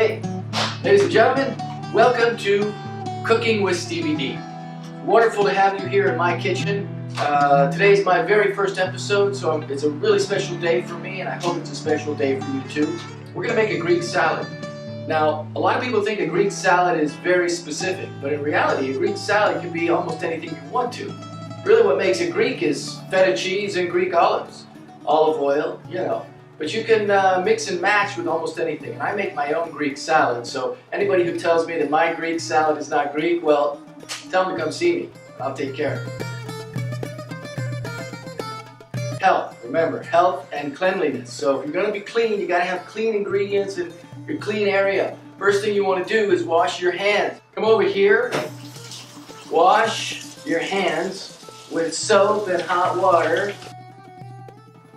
Hey, ladies and gentlemen, welcome to Cooking with Stevie D. Wonderful to have you here in my kitchen. Today's my very first episode, so it's a really special day for me, and I hope it's a special day for you too. We're going to make a Greek salad. Now, a lot of people think a Greek salad is very specific, but in reality, a Greek salad can be almost anything you want to. Really what makes it Greek is feta cheese and Greek olives, olive oil, you know. But you can mix and match with almost anything. And I make my own Greek salad, so anybody who tells me that my Greek salad is not Greek, well, tell them to come see me. I'll take care of it. Health, remember, health and cleanliness. So if you're going to be clean, you got to have clean ingredients in your clean area. First thing you want to do is wash your hands. Come over here, wash your hands with soap and hot water.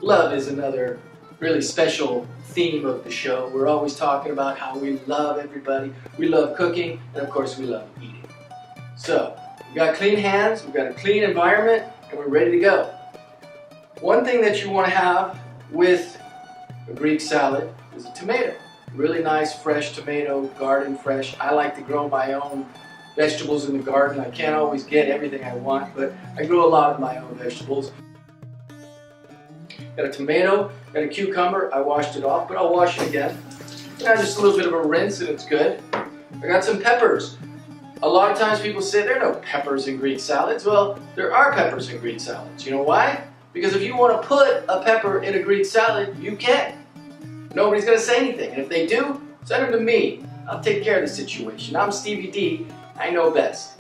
Love is another really special theme of the show. We're always talking about how we love everybody, we love cooking, and of course we love eating. So, we've got clean hands, we've got a clean environment, and we're ready to go. One thing that you want to have with a Greek salad is a tomato. Really nice fresh tomato, garden fresh. I like to grow my own vegetables in the garden. I can't always get everything I want, but I grow a lot of my own vegetables. Got a tomato, got a cucumber. I washed it off, but I'll wash it again. Just a little bit of a rinse and it's good. I got some peppers. A lot of times people say there are no peppers in Greek salads. Well, there are peppers in Greek salads. You know why? Because if you want to put a pepper in a Greek salad, you can. Nobody's going to say anything. And if they do, send them to me. I'll take care of the situation. I'm Stevie D. I know best.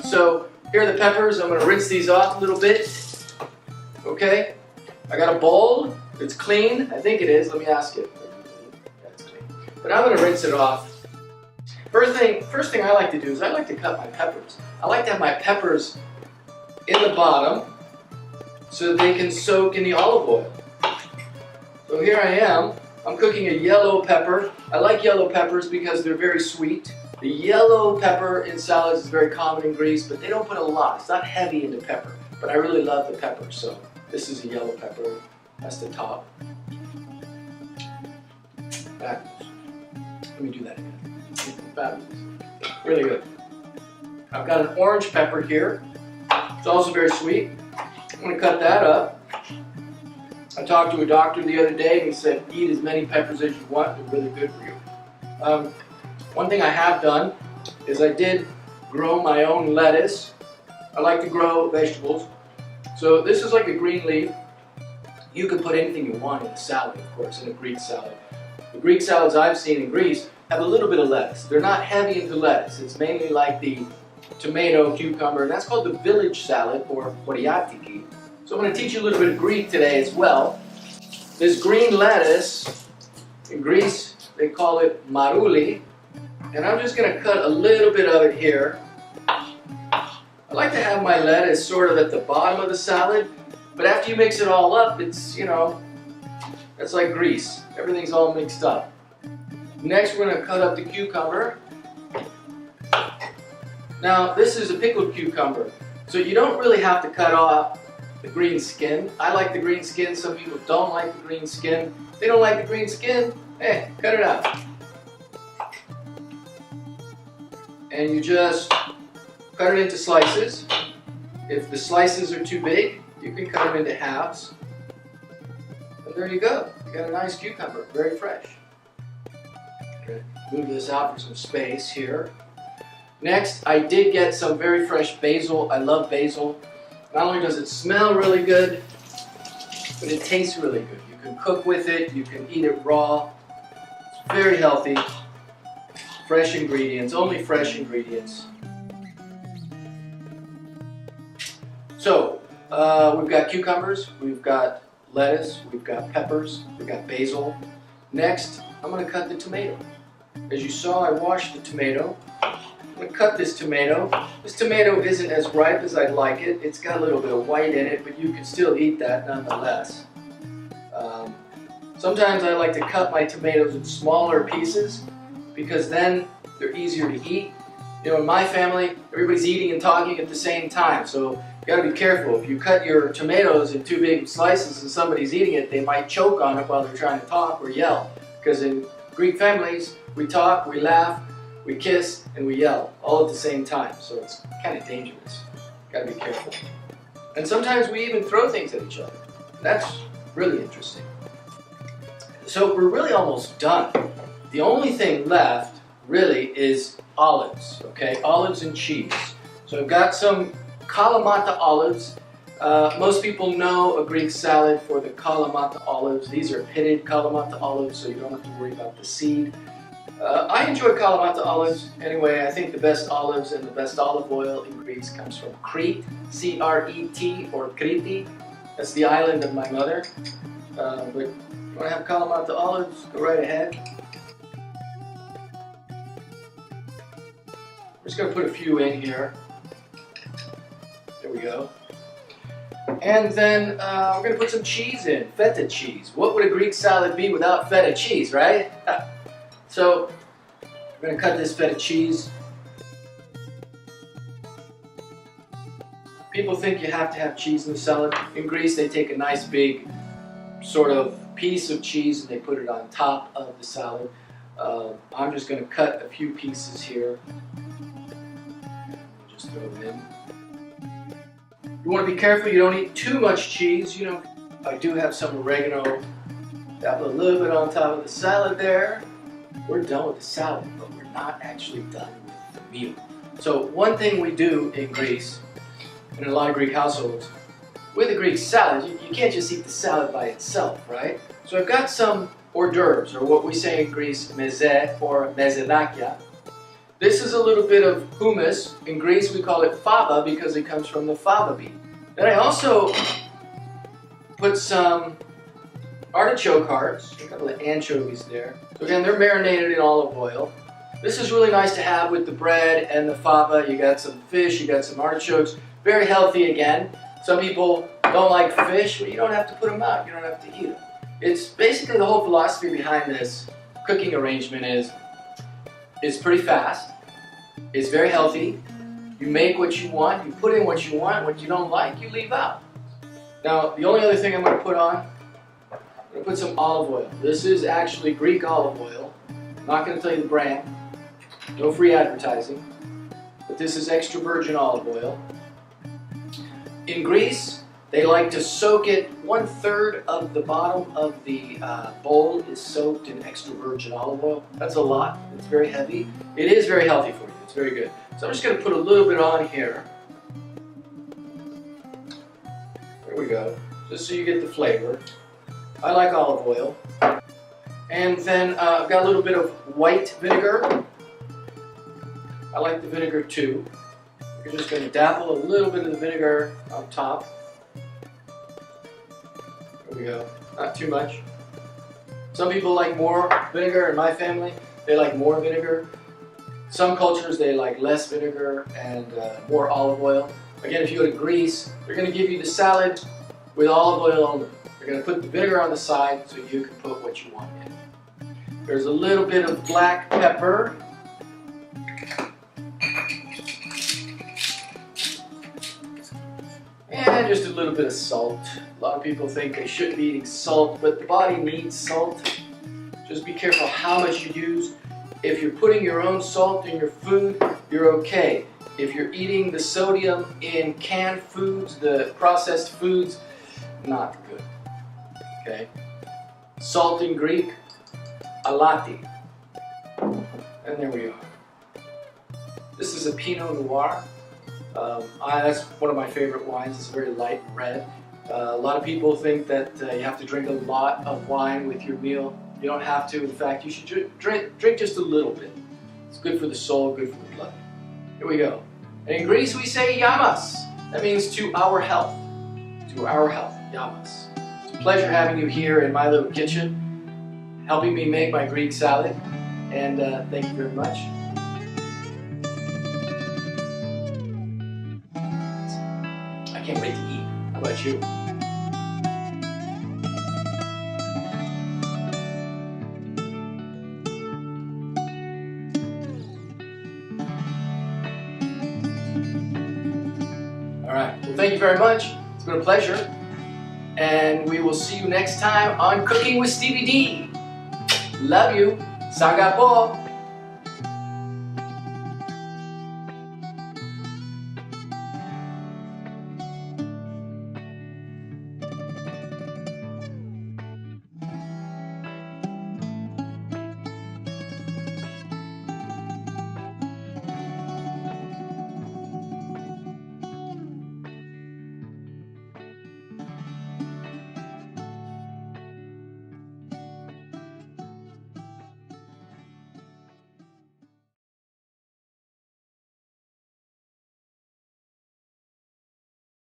So, here are the peppers. I'm going to rinse these off a little bit. Okay? I got a bowl. It's clean. I think it is. Let me ask it. Yeah, it's clean. But I'm going to rinse it off. First thing I like to do is I like to cut my peppers. I like to have my peppers in the bottom so that they can soak in the olive oil. So here I am. I'm cooking a yellow pepper. I like yellow peppers because they're very sweet. The yellow pepper in salads is very common in Greece, but they don't put a lot. It's not heavy into pepper, but I really love the pepper, so this is a yellow pepper. That's the top. Backwards. Let me do that again. Backwards. Really good. I've got an orange pepper here. It's also very sweet. I'm going to cut that up. I talked to a doctor the other day and he said, eat as many peppers as you want. They're really good for you. One thing I have done is I did grow my own lettuce. I like to grow vegetables. So this is like a green leaf. You can put anything you want in a salad, of course, in a Greek salad. The Greek salads I've seen in Greece have a little bit of lettuce. They're not heavy into lettuce. It's mainly like the tomato, cucumber, and that's called the village salad, or poriatiki. So I'm going to teach you a little bit of Greek today as well. This green lettuce, in Greece, they call it marouli. And I'm just going to cut a little bit of it here. I like to have my lettuce sort of at the bottom of the salad, but after you mix it all up, it's, it's like grease. Everything's all mixed up. Next, we're going to cut up the cucumber. Now, this is a pickled cucumber, so you don't really have to cut off the green skin. I like the green skin. Some people don't like the green skin. If they don't like the green skin, cut it out. And you just cut it into slices. If the slices are too big, you can cut them into halves. And there you go. You got a nice cucumber, very fresh. Okay. Move this out for some space here. Next, I did get some very fresh basil. I love basil. Not only does it smell really good, but it tastes really good. You can cook with it, you can eat it raw. It's very healthy. Fresh ingredients, only fresh ingredients. So, we've got cucumbers, we've got lettuce, we've got peppers, we've got basil. Next, I'm going to cut the tomato. As you saw, I washed the tomato. I'm going to cut this tomato. This tomato isn't as ripe as I'd like it. It's got a little bit of white in it, but you can still eat that nonetheless. Sometimes I like to cut my tomatoes in smaller pieces because then they're easier to eat. In my family, everybody's eating and talking at the same time. So You gotta be careful. If you cut your tomatoes in too big slices and somebody's eating it, they might choke on it while they're trying to talk or yell. Because in Greek families, we talk, we laugh, we kiss, and we yell all at the same time. So it's kind of dangerous. Gotta be careful. And sometimes we even throw things at each other. That's really interesting. So we're really almost done. The only thing left really is olives, okay? Olives and cheese. So I've got some Kalamata olives. Most people know a Greek salad for the Kalamata olives. These are pitted Kalamata olives, so you don't have to worry about the seed. I enjoy Kalamata olives. Anyway, I think the best olives and the best olive oil in Greece comes from Crete, C-R-E-T, or Crete. That's the island of my mother. But if you want to have Kalamata olives, go right ahead. I'm just going to put a few in here. There we go. And then we're going to put some cheese in, feta cheese. What would a Greek salad be without feta cheese, right? So we're going to cut this feta cheese. People think you have to have cheese in the salad. In Greece, they take a nice big sort of piece of cheese and they put it on top of the salad. I'm just going to cut a few pieces here. Just throw it in. You want to be careful you don't eat too much cheese. You know, I do have some oregano. Dab a little bit on top of the salad there. We're done with the salad, but we're not actually done with the meal. So one thing we do in Greece, in a lot of Greek households, with a Greek salad, you can't just eat the salad by itself, right? So I've got some hors d'oeuvres, or what we say in Greece, meze or mezedakia. This is a little bit of hummus. In Greece we call it fava because it comes from the fava bean. Then I also put some artichoke hearts, a couple of anchovies there. So again, they're marinated in olive oil. This is really nice to have with the bread and the fava. You got some fish, you got some artichokes. Very healthy again. Some people don't like fish, but you don't have to put them out. You don't have to eat them. It's basically the whole philosophy behind this cooking arrangement is it's pretty fast. It's very healthy. You make what you want. You put in what you want. What you don't like, you leave out. Now, the only other thing I'm going to put on, I'm going to put some olive oil. This is actually Greek olive oil. I'm not going to tell you the brand. No free advertising. But this is extra virgin olive oil. In Greece, they like to soak it. 1/3 of the bottom of the bowl is soaked in extra virgin olive oil. That's a lot. It's very heavy. It is very healthy for you. It's very good. So I'm just going to put a little bit on here. There we go. Just so you get the flavor. I like olive oil. And then I've got a little bit of white vinegar. I like the vinegar too. You're just going to dabble a little bit of the vinegar on top. There we go. Not too much. Some people like more vinegar. In my family, they like more vinegar. Some cultures, they like less vinegar and more olive oil. Again, if you go to Greece, they're going to give you the salad with olive oil only. They're going to put the vinegar on the side so you can put what you want in. There's a little bit of black pepper. And just a little bit of salt. A lot of people think they shouldn't be eating salt, but the body needs salt. Just be careful how much you use. If you're putting your own salt in your food, you're okay. If you're eating the sodium in canned foods, the processed foods, not good. Okay? Salt in Greek, alati. And there we are. This is a Pinot Noir. That's one of my favorite wines. It's very light red. A lot of people think that you have to drink a lot of wine with your meal. You don't have to. In fact, you should drink just a little bit. It's good for the soul, good for the blood. Here we go. And in Greece, we say yamas. That means to our health. To our health, yamas. It's a pleasure having you here in my little kitchen, helping me make my Greek salad. And thank you very much. I can't wait to eat. How about you? All right. thank you very much. It's been a pleasure. And we will see you next time on Cooking with Stevie D. Love you. Saga po.